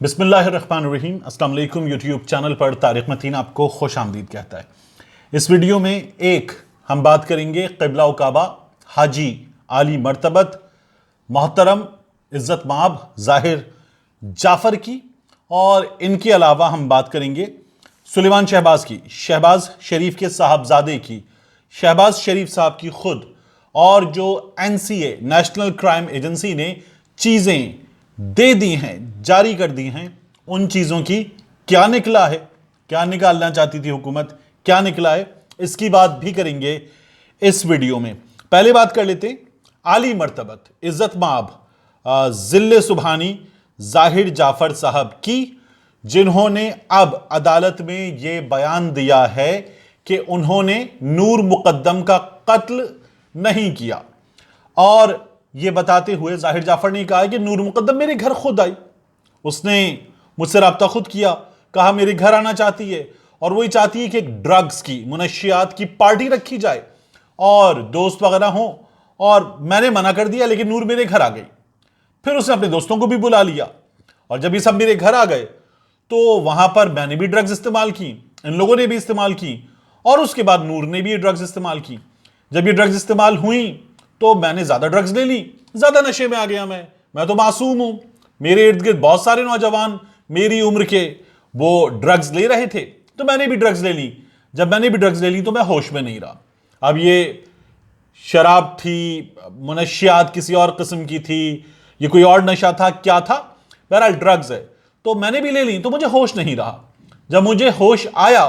बिस्मिल्लाहिर्रहमानिर्रहीम। अस्सलाम वालेकुम। यूट्यूब चैनल पर तारिक मतीन आपको खुश आमदीद कहता है। इस वीडियो में हम बात करेंगे क़िबला काबा हाजी आली मर्तबत मोहतरम इज़्ज़त माब ज़ाहिर जाफ़र की, और इनके अलावा हम बात करेंगे सुलेमान शहबाज की, शहबाज शरीफ के साहबजादे की, शहबाज शरीफ साहब की खुद, और जो NCA नेशनल क्राइम एजेंसी ने चीज़ें दे दी हैं, जारी कर दी हैं, उन चीज़ों की क्या निकला है, क्या निकालना चाहती थी हुकूमत, क्या निकला है, इसकी बात भी करेंगे इस वीडियो में। पहले बात कर लेते हैं आली मर्तबत इज़्ज़त माब ज़िल्ले सुबहानी ज़ाहिर जाफ़र साहब की, जिन्होंने अब अदालत में यह बयान दिया है कि उन्होंने नूर मुकद्दम का कत्ल नहीं किया। और यह बताते हुए ज़ाहिर जाफ़र ने कहा कि नूर मुकद्दम मेरे घर खुद आई, उसने मुझसे रब्ता खुद किया, कहा मेरे घर आना चाहती है और वही चाहती है कि एक ड्रग्स की, मुनशियात की पार्टी रखी जाए और दोस्त वगैरह हों, और मैंने मना कर दिया, लेकिन नूर मेरे घर आ गई। फिर उसने अपने दोस्तों को भी बुला लिया, और जब ये सब मेरे घर आ गए तो वहां पर मैंने भी ड्रग्स इस्तेमाल की, इन लोगों ने भी इस्तेमाल की, और उसके बाद नूर ने भी ये ड्रग्स इस्तेमाल की। जब ये ड्रग्स इस्तेमाल हुई तो मैंने ज्यादा ड्रग्स ले ली, ज्यादा नशे में आ गया मैं तो मासूम हूं, मेरे इर्द गिर्द बहुत सारे नौजवान मेरी उम्र के वो ड्रग्स ले रहे थे, तो मैंने भी ड्रग्स ले ली। जब मैंने भी ड्रग्स ले ली तो मैं होश में नहीं रहा। अब ये शराब थी, मुनशियात किसी और किस्म की थी, ये कोई और नशा था, क्या था, बहरहाल ड्रग्स है, तो मैंने भी ले ली, तो मुझे होश नहीं रहा। जब मुझे होश आया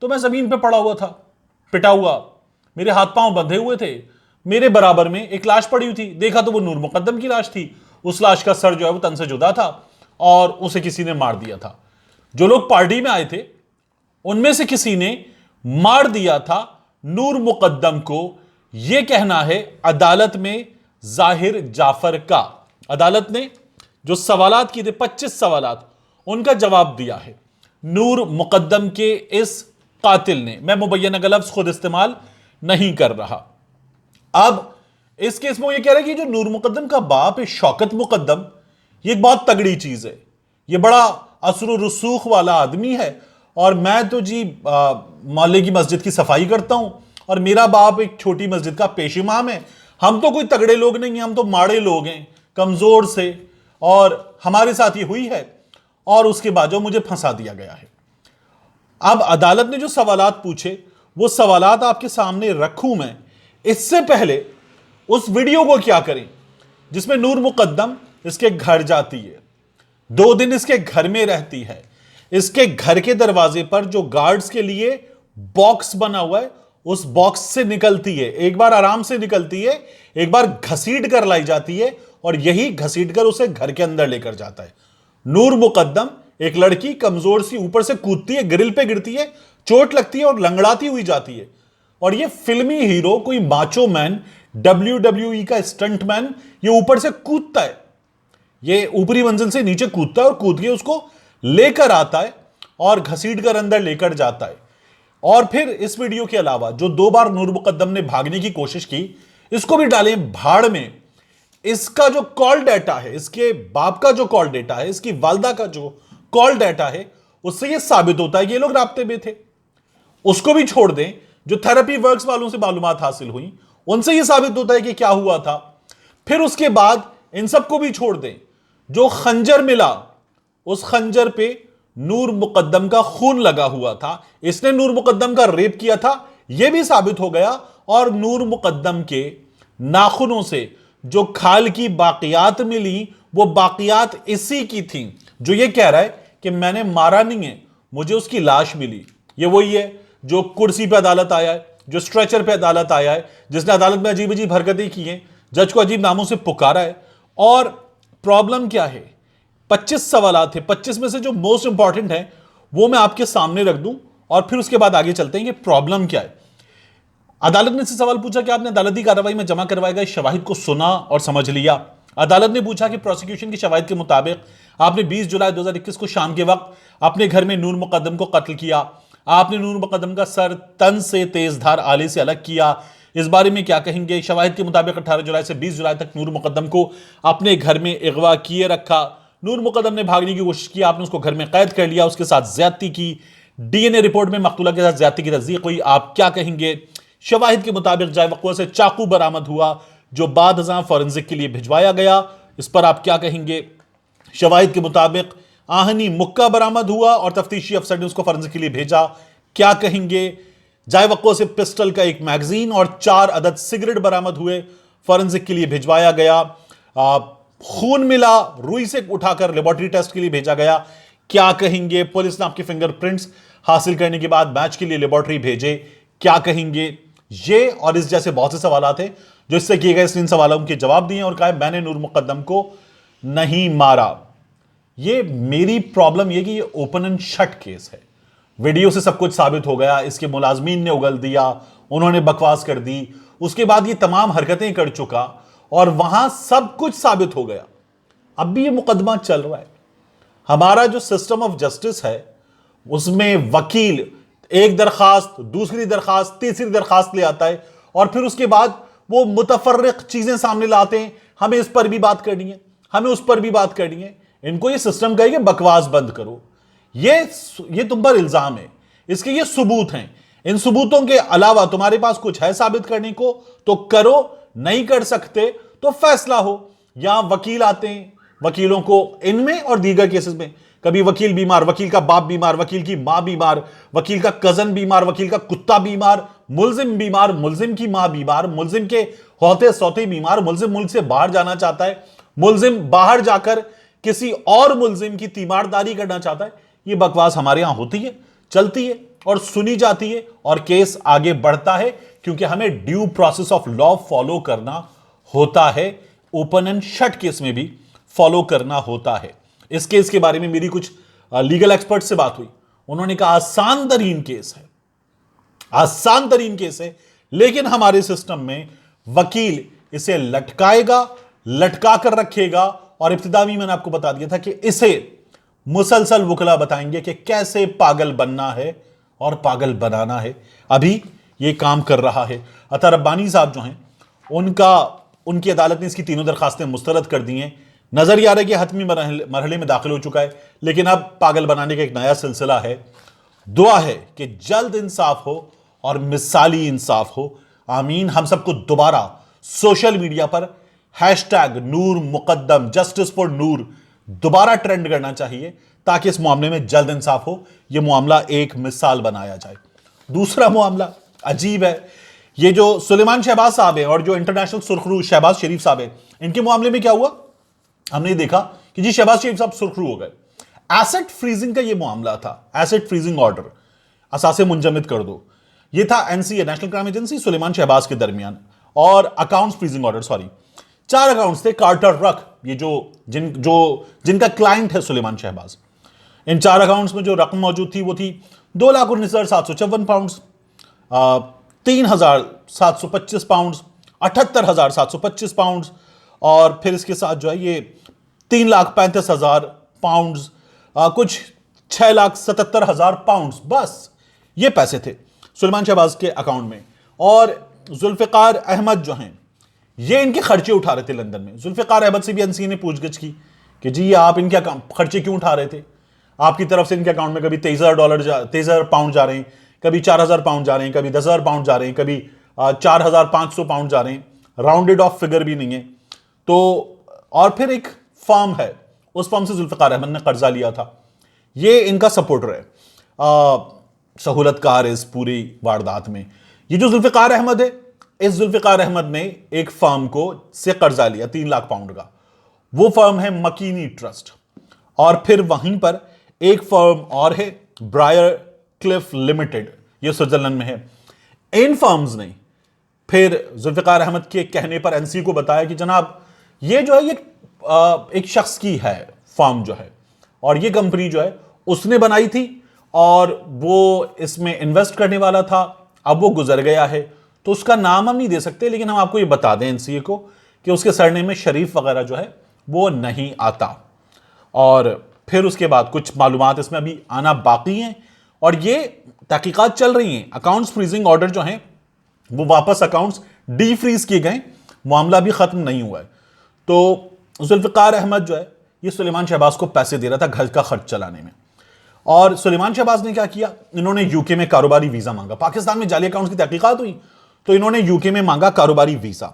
तो मैं जमीन पे पड़ा हुआ था, पिटा हुआ, मेरे हाथ पांव बंधे हुए थे, मेरे बराबर में एक लाश पड़ी हुई थी, देखा तो वो नूर मुकद्दम की लाश थी। उस लाश का सर जो है वो तन से जुदा था और उसे किसी ने मार दिया था। जो लोग पार्टी में आए थे उनमें से किसी ने मार दिया था नूर मुकद्दम को, यह कहना है अदालत में ज़ाहिर जाफ़र का। अदालत ने जो सवालात किए थे, 25 सवालात, उनका जवाब दिया है नूर मुकद्दम के इस कातिल ने। मैं मुबैना का लफ्ज़ खुद इस्तेमाल नहीं कर रहा। अब इस केस में ये कह रहा है कि जो नूर मुकद्दम का बाप है शौकत मुकद्दम, ये एक बहुत तगड़ी चीज है, ये बड़ा असर रसूख वाला आदमी है, और मैं तो जी मोहल्ले की मस्जिद की सफाई करता हूं, और मेरा बाप एक छोटी मस्जिद का पेश इमाम है। हम तो कोई तगड़े लोग नहीं हैं, हम तो माड़े लोग हैं, कमजोर से, और हमारे साथ ये हुई है, और उसके बाद जो मुझे फंसा दिया गया है। अब अदालत ने जो सवालात पूछे वो सवालात आपके सामने रखूं मैं। इससे पहले उस वीडियो को क्या करें जिसमें नूर मुकद्दम इसके घर जाती है, 2 दिन इसके घर में रहती है, इसके घर के दरवाजे पर जो गार्ड्स के लिए बॉक्स बना हुआ है उस बॉक्स से निकलती है, एक बार आराम से निकलती है, एक बार घसीट कर लाई जाती है, और यही घसीट कर उसे घर के अंदर लेकर जाता है। नूर मुकद्दम एक लड़की कमजोर सी ऊपर से कूदती है, ग्रिल पे गिरती है, चोट लगती है और लंगड़ाती हुई जाती है, और ये फिल्मी हीरो, कोई माचो मैन, WWE का स्टंट मैन, ये ऊपर से कूदता है, ये ऊपरी मंजिल से नीचे कूदता है और कूद के उसको लेकर आता है और घसीट कर अंदर लेकर जाता है। और फिर इस वीडियो के अलावा जो 2 बार नूर मुकद्दम ने भागने की कोशिश की, इसको भी डालें भाड़ में। इसका जो कॉल डाटा है, इसके बाप का जो कॉल डाटा है, इसकी वालदा का जो कॉल डाटा है, उससे यह साबित होता है कि ये लोग राब्ते में थे। उसको भी छोड़ दें, जो थेरेपी वर्क्स वालों से मालूमात हासिल हुई उनसे यह साबित होता है कि क्या हुआ था। फिर उसके बाद इन सबको भी छोड़ दें, जो खंजर मिला उस खंजर पे नूर मुकद्दम का खून लगा हुआ था, इसने नूर मुकद्दम का रेप किया था, यह भी साबित हो गया। और नूर मुकद्दम के नाखूनों से जो खाल की बाकियात मिली वो बाकियात इसी की थी, जो यह कह रहा है कि मैंने मारा नहीं है, मुझे उसकी लाश मिली। ये वही है जो कुर्सी पे अदालत आया है, जो स्ट्रेचर पे अदालत आया है, जिसने अदालत में अजीब अजीब हरकतें की हैं, जज को अजीब नामों से पुकारा है। और प्रॉब्लम क्या है, 25 सवालात थे, 25 में से जो मोस्ट इंपॉर्टेंट है वो मैं आपके सामने रख दूं, और फिर उसके बाद आगे चलते हैं कि प्रॉब्लम क्या है। अदालत ने से सवाल पूछा कि आपने अदालती कार्रवाई में जमा करवाए गए शवाहिद को सुना और समझ लिया। अदालत ने पूछा कि प्रोसिक्यूशन की शवाहिद के मुताबिक आपने 20 जुलाई 2021 को शाम के वक्त अपने घर में नूर मुकद्दम को कत्ल किया, आपने नूर मुकद्दम का सर तन से तेजधार आले से अलग किया, इस बारे में क्या कहेंगे। शवाहिद के मुताबिक 18 जुलाई से 20 जुलाई तक नूर मुकद्दम को अपने घर में अगवा किए रखा, नूर मुकद्दम ने भागने की कोशिश की, आपने उसको घर में कैद कर लिया, उसके साथ ज्यादती की, डीएनए रिपोर्ट में मकतूला के साथ ज्यादती की तस्दीक हुई, आप क्या कहेंगे? शवाहिद के मुताबिक जाए वक़्वा से चाकू बरामद हुआ जो बाद अज़ां फॉरेंसिक के लिए भिजवाया गया, इस पर आप क्या कहेंगे? शवाहिद के मुताबिक आहनी मुक्का बरामद हुआ और तफ्तीशी अफसर ने उसको फॉरेंसिक के लिए भेजा, क्या कहेंगे? जाए वक़्वा से पिस्टल का एक मैगजीन और 4 अदद सिगरेट बरामद हुए, फॉरेंसिक के लिए भिजवाया गया। खून मिला, रुई से उठाकर लेबोरेटरी टेस्ट के लिए भेजा गया, क्या कहेंगे? पुलिस ने आपके फिंगरप्रिंट्स हासिल करने के बाद मैच के लिए लेबोरेटरी भेजे, क्या कहेंगे? ये और इस जैसे बहुत से सवाल थे जो इससे किए गए, इन सवालों के जवाब दिए और कहा मैंने नूर मुकद्दम को नहीं मारा। ये मेरी प्रॉब्लम ये कि ये ओपन एंड शट केस है, वीडियो से सब कुछ साबित हो गया, इसके मुलाजमीन ने उगल दिया, उन्होंने बकवास कर दी, उसके बाद ये तमाम हरकतें कर चुका और वहां सब कुछ साबित हो गया। अब भी ये मुकदमा चल रहा है। हमारा जो सिस्टम ऑफ जस्टिस है उसमें वकील एक दरखास्त, दूसरी दरखास्त, तीसरी दरखास्त ले आता है और फिर उसके बाद वो मुतफर्रिक चीजें सामने लाते हैं, हमें इस पर भी बात करनी है, हमें उस पर भी बात करनी है। इनको ये सिस्टम कहेगा बकवास बंद करो, ये तुम पर इल्जाम है, इसके ये सबूत हैं, इन सबूतों के अलावा तुम्हारे पास कुछ है साबित करने को तो करो, नहीं कर सकते तो फैसला हो। यहां वकील आते हैं, वकीलों को इनमें और दीगर केसेस में कभी वकील बीमार, वकील का बाप बीमार, वकील की मां बीमार, वकील का कजन बीमार, वकील का कुत्ता बीमार, मुल्जिम बीमार, मुल्जिम की मां बीमार, मुल्जिम के होते सौते बीमार, मुल्जिम मुल्क से बाहर जाना चाहता है, मुल्जिम बाहर जाकर किसी और मुल्जिम की तीमारदारी करना चाहता है। ये बकवास हमारे यहां होती है, चलती है और सुनी जाती है और केस आगे बढ़ता है क्योंकि हमें due process of law follow करना होता है, ओपन एंड शट केस में भी फॉलो करना होता है। इस केस के बारे में मेरी कुछ लीगल एक्सपर्ट से बात हुई, उन्होंने कहा आसान तरीन केस है, आसान तरीन केस है, लेकिन हमारे सिस्टम में वकील इसे लटकाएगा, लटका कर रखेगा और इब्तिदा में मैंने आपको बता दिया था कि इसे मुसलसल वकला बताएंगे कि कैसे पागल बनना है और पागल बनाना है। अभी ये काम कर रहा है। अता रब्बानी साहब जो हैं उनकी अदालत ने इसकी तीनों दरखास्तें मुस्तरद कर दी हैं। नजर ही आ रहा है कि हतमी मरहले में दाखिल हो चुका है, लेकिन अब पागल बनाने का एक नया सिलसिला है। दुआ है कि जल्द इंसाफ हो और मिसाली इंसाफ हो, आमीन। हम सबको दोबारा सोशल मीडिया पर hashtag Noor Mukadam, justice for Noor दोबारा ट्रेंड करना चाहिए ताकि इस मामले में जल्द इंसाफ हो, यह मामला एक मिसाल बनाया जाए। दूसरा मामला अजीब है, ये जो सुलेमान शहबाज साहब है और जो इंटरनेशनल सुर्खरू शहबाज शरीफ साहब है, इनके मामले में क्या हुआ? हमने देखा कि जी शहबाज शरीफ साहब सुर्खरू हो गए। एसेट फ्रीजिंग का ये मामला था, एसेट फ्रीजिंग ऑर्डर, असासे मुंजमद कर दो, ये था NCA, national crime agency, Suleman Shahbaz के दरमियान, और accounts freezing order, sorry 4 accounts थे, कार्टर रक, ये जिनका क्लाइंट है सुलेमान शहबाज। इन 4 अकाउंट्स में जो रकम मौजूद थी वो थी 2,19,754 पाउंड, 3,725 पाउंड, 78,725 पाउंड, और फिर इसके साथ जो है ये 3,35,000 पाउंड, कुछ 6,77,000 पाउंड, बस ये पैसे थे सुलेमान शहबाज के अकाउंट में। और जुल्फिकार अहमद जो हैं ये इनके खर्चे उठा रहे थे लंदन में। जुल्फिकार अहमद से भी एनसीए ने पूछगछ की कि जी आप इनके खर्चे क्यों उठा रहे थे, आपकी तरफ से इनके अकाउंट में कभी $23,000 पाउंड जा रहे हैं, कभी 4,000 पाउंड जा रहे हैं, कभी 10,000 पाउंड जा रहे हैं, कभी 4,500 पाउंड जा रहे हैं, राउंडेड ऑफ फिगर भी नहीं है। तो और फिर एक फर्म है, उस फर्म से जुल्फिकार अहमद ने कर्जा लिया था, ये इनका सपोर्टर है, सहूलतकार इस पूरी वारदात में। ये जो जुल्फिकार अहमद है, इस जुल्फिकार अहमद ने एक फर्म को से कर्जा लिया 3 लाख पाउंड का, वो फर्म है मकीनी ट्रस्ट। और फिर वहीं पर एक फर्म और है ब्रायर क्लिफ लिमिटेड, ये स्विट्जरलैंड में है। इन फर्म्स ने फिर जुल्फिकार अहमद के कहने पर एनसीए को बताया कि जनाब ये जो है ये एक शख्स की है फर्म जो है, और ये कंपनी जो है उसने बनाई थी और वो इसमें इन्वेस्ट करने वाला था, अब वो गुजर गया है तो उसका नाम हम नहीं दे सकते, लेकिन हम आपको ये बता दें एनसीए को कि उसके सरनेम में शरीफ वगैरह जो है वो नहीं आता। और फिर उसके बाद कुछ मालूमात इसमें अभी आना बाकी हैं और ये तहकीकात चल रही हैं। अकाउंट्स फ्रीजिंग ऑर्डर जो हैं वो वापस अकाउंट्स डी फ्रीज किए गए, मामला भी खत्म नहीं हुआ है। तो जुल्फिकार अहमद जो है ये सुलेमान शहबाज को पैसे दे रहा था घर का खर्च चलाने में। और सुलेमान शहबाज ने क्या किया, इन्होंने यूके में कारोबारी वीजा मांगा। पाकिस्तान में जाली अकाउंट्स की तहकीकात हुई तो इन्होंने यूके में मांगा कारोबारी वीजा।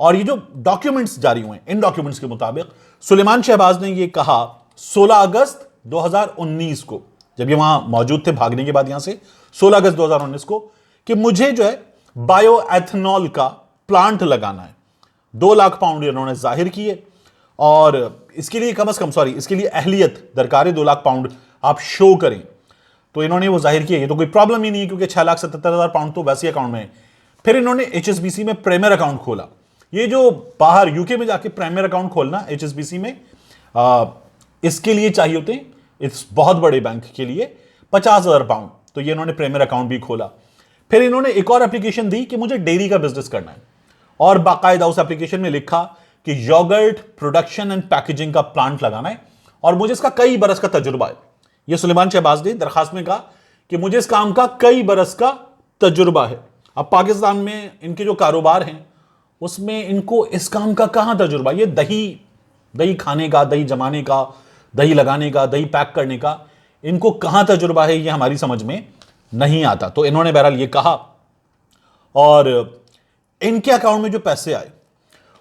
और ये जो डॉक्यूमेंट्स जारी हुए, इन डॉक्यूमेंट्स के मुताबिक सुलेमान शहबाज ने ये कहा 16 अगस्त 2019 को, जब ये वहां मौजूद थे भागने के बाद यहां से, 16 अगस्त 2019 को, कि मुझे जो है बायो एथनॉल का प्लांट लगाना है। 2 लाख पाउंड इन्होंने जाहिर किए और इसके लिए कम से कम, इसके लिए अहलियत दरकार है, 2 लाख पाउंड आप शो करें। तो इन्होंने वो जाहिर किया। ये तो कोई प्रॉब्लम ही नहीं है क्योंकि 6,77,000 पाउंड तो वैसे अकाउंट में है। फिर इन्होंने HSBC में प्रीमियर अकाउंट खोला। ये जो बाहर यूके में जाके प्रीमियर अकाउंट खोलना HSBC में, इसके लिए चाहिए होते हैं, इस बहुत बड़े बैंक के लिए 50,000 पाउंड। तो ये इन्होंने प्रीमियर अकाउंट भी खोला। फिर इन्होंने एक और एप्लीकेशन दी कि मुझे डेयरी का बिजनेस करना है और बाकायदा उस एप्लीकेशन में लिखा कि योगर्ट प्रोडक्शन एंड पैकेजिंग का प्लांट लगाना है और मुझे इसका कई बरस का तजुर्बा है। यह सुलेमान शहबाज ने दरखास्त में कहा कि मुझे इस काम का कई बरस का तजुर्बा है। अब पाकिस्तान में इनके जो कारोबार हैं उसमें इनको इस काम का कहां तजुर्बा, ये दही खाने का, दही जमाने का, दही लगाने का, दही पैक करने का, इनको कहां तजुर्बा है, ये हमारी समझ में नहीं आता। तो इन्होंने बहरहाल ये कहा। और इनके अकाउंट में जो पैसे आए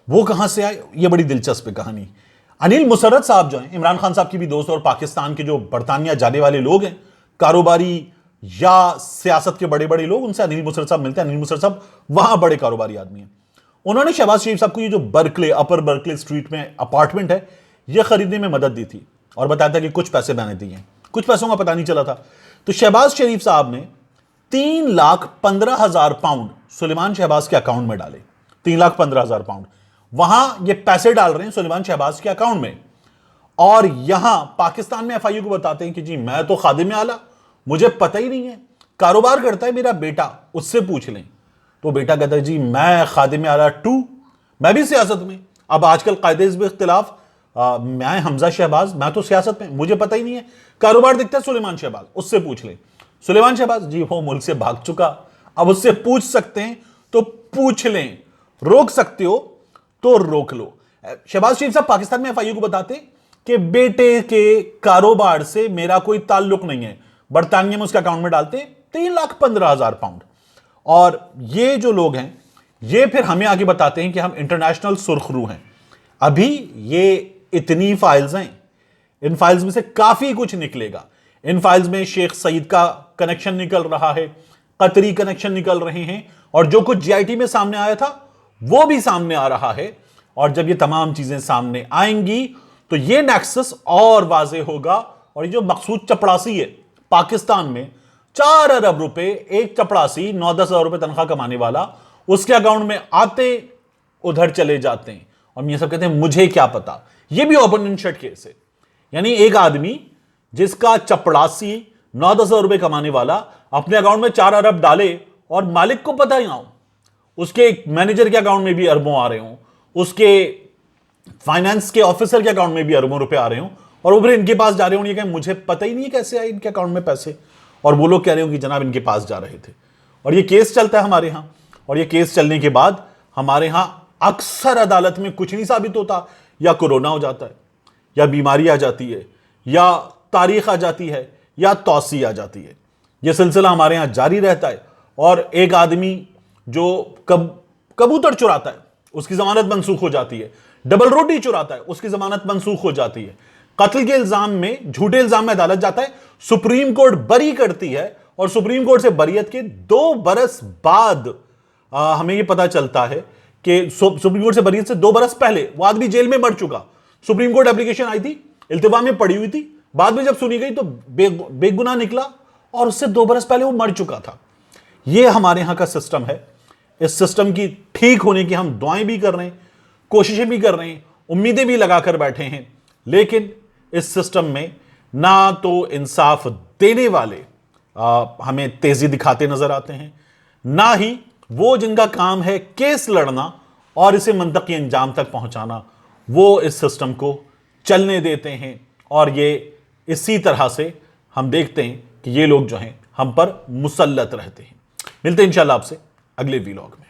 वो कहां से आए, ये बड़ी दिलचस्प कहानी। अनिल मुसर्रत साहब जो हैं, इमरान खान साहब की भी दोस्त और पाकिस्तान के जो बरतानिया जाने वाले लोग हैं, कारोबारी या सियासत के बड़े बड़े लोग, उनसे अनिल मुसर्रत साहब मिलते हैं। अनिल मुसर्रत साहब वहां बड़े कारोबारी आदमी हैं। उन्होंने शहबाज शरीफ साहब को ये जो बर्कले, अपर बर्कले स्ट्रीट में अपार्टमेंट है, यह खरीदने में मदद दी थी और बताया था कि कुछ पैसे मैंने दिए हैं, कुछ पैसों का पता नहीं चला था। तो शहबाज शरीफ साहब ने 3,15,000 पाउंड सुलेमान शहबाज के अकाउंट में डाले। 3,15,000 पाउंड वहां ये पैसे डाल रहे हैं सुलेमान शहबाज के अकाउंट में। और यहां पाकिस्तान में FIU को बताते हैं कि जी मैं तो खादिम आला, मुझे पता ही नहीं है, कारोबार करता है मेरा बेटा, उससे पूछ लें। तो बेटा कहता है जी मैं खादिम आला 2, मैं भी सियासत में, अब आजकल कायदे में इख्तिलाफ, मैं हमजा शहबाज, मैं तो सियासत में, मुझे पता ही नहीं है, कारोबार दिखता है सुलेमान शहबाज, उससे पूछ लें। सुलेमान शहबाज जी वो मुल्क से भाग चुका, अब उससे पूछ सकते हैं तो पूछ लें, रोक सकते हो तो रोक लो। शहबाज शरीफ साहब पाकिस्तान में FIU को बताते कि बेटे के कारोबार से मेरा कोई ताल्लुक नहीं है, बरतानिया में उसके अकाउंट में डालते 3,15,000 पाउंड। और ये जो लोग हैं ये फिर हमें आगे बताते हैं कि हम इंटरनेशनल सुर्खरू हैं। अभी ये इतनी फाइल्स हैं, इन फाइल्स में से काफी कुछ निकलेगा। इन फाइल्स में शेख सईद का कनेक्शन निकल रहा है, कतरी कनेक्शन निकल रहे हैं, और जो कुछ GIT में सामने आया था वो भी सामने आ रहा है। और जब ये तमाम चीजें सामने आएंगी तो ये नेक्सस और वाजे होगा। और ये जो मकसूद चपड़ासी है पाकिस्तान में, 4 अरब रुपए एक चपड़ासी, 9-10 हजार रुपए तनख्वाह कमाने वाला, उसके अकाउंट में आते उधर चले जाते हैं और ये सब कहते हैं मुझे क्या पता। ये भी ओपन एंड शट केस है। यानी एक आदमी जिसका चपड़ासी 9-10 हजार रुपए कमाने वाला अपने अकाउंट में 4 अरब डाले और मालिक को पता ही ना हो, उसके मैनेजर के अकाउंट में भी अरबों आ रहे हों, उसके फाइनेंस के ऑफिसर के अकाउंट में भी अरबों रुपए आ रहे हों, और वो फिर इनके पास जा रहे हो, ये कहें मुझे पता ही नहीं है कैसे आए इनके अकाउंट में पैसे, और वो लोग कह रहे हो कि जनाब इनके पास जा रहे थे। और ये केस चलता है हमारे यहां, और ये केस चलने के बाद हमारे यहां अक्सर अदालत में कुछ नहीं साबित होता, या कोरोना हो जाता है, या बीमारी आ जाती है, या तारीख आ जाती है, या तौसी आ जाती है। यह सिलसिला हमारे यहां जारी रहता है। और एक आदमी जो कबूतर चुराता है उसकी जमानत मनसूख हो जाती है, डबल रोटी चुराता है उसकी जमानत मनसूख हो जाती है, कत्ल के इल्जाम में, झूठे इल्जाम में अदालत जाता है, सुप्रीम कोर्ट बरी करती है, और सुप्रीम कोर्ट से बरियत के 2 बरस बाद हमें यह पता चलता है कि सुप्रीम कोर्ट से बरियत से 2 बरस पहले वो आदमी जेल में मर चुका। सुप्रीम कोर्ट एप्लीकेशन आई थी, इल्तिवा में पड़ी हुई थी, बाद में जब सुनी गई तो बेगुनाह निकला, और उससे 2 बरस पहले वो मर चुका था। यह हमारे यहां का सिस्टम है। इस सिस्टम की ठीक होने की हम दुआएं भी कर रहे हैं, कोशिशें भी कर रहे हैं, उम्मीदें भी लगाकर बैठे हैं, लेकिन इस सिस्टम में ना तो इंसाफ देने वाले हमें तेजी दिखाते नजर आते हैं, ना ही वो जिनका काम है केस लड़ना और इसे मंतकी अंजाम तक पहुंचाना, वो इस सिस्टम को चलने देते हैं। और ये इसी तरह से हम देखते हैं कि ये लोग जो हैं हम पर मुसल्लत रहते हैं। मिलते हैं इंशाल्लाह आपसे अगले वीलॉग में।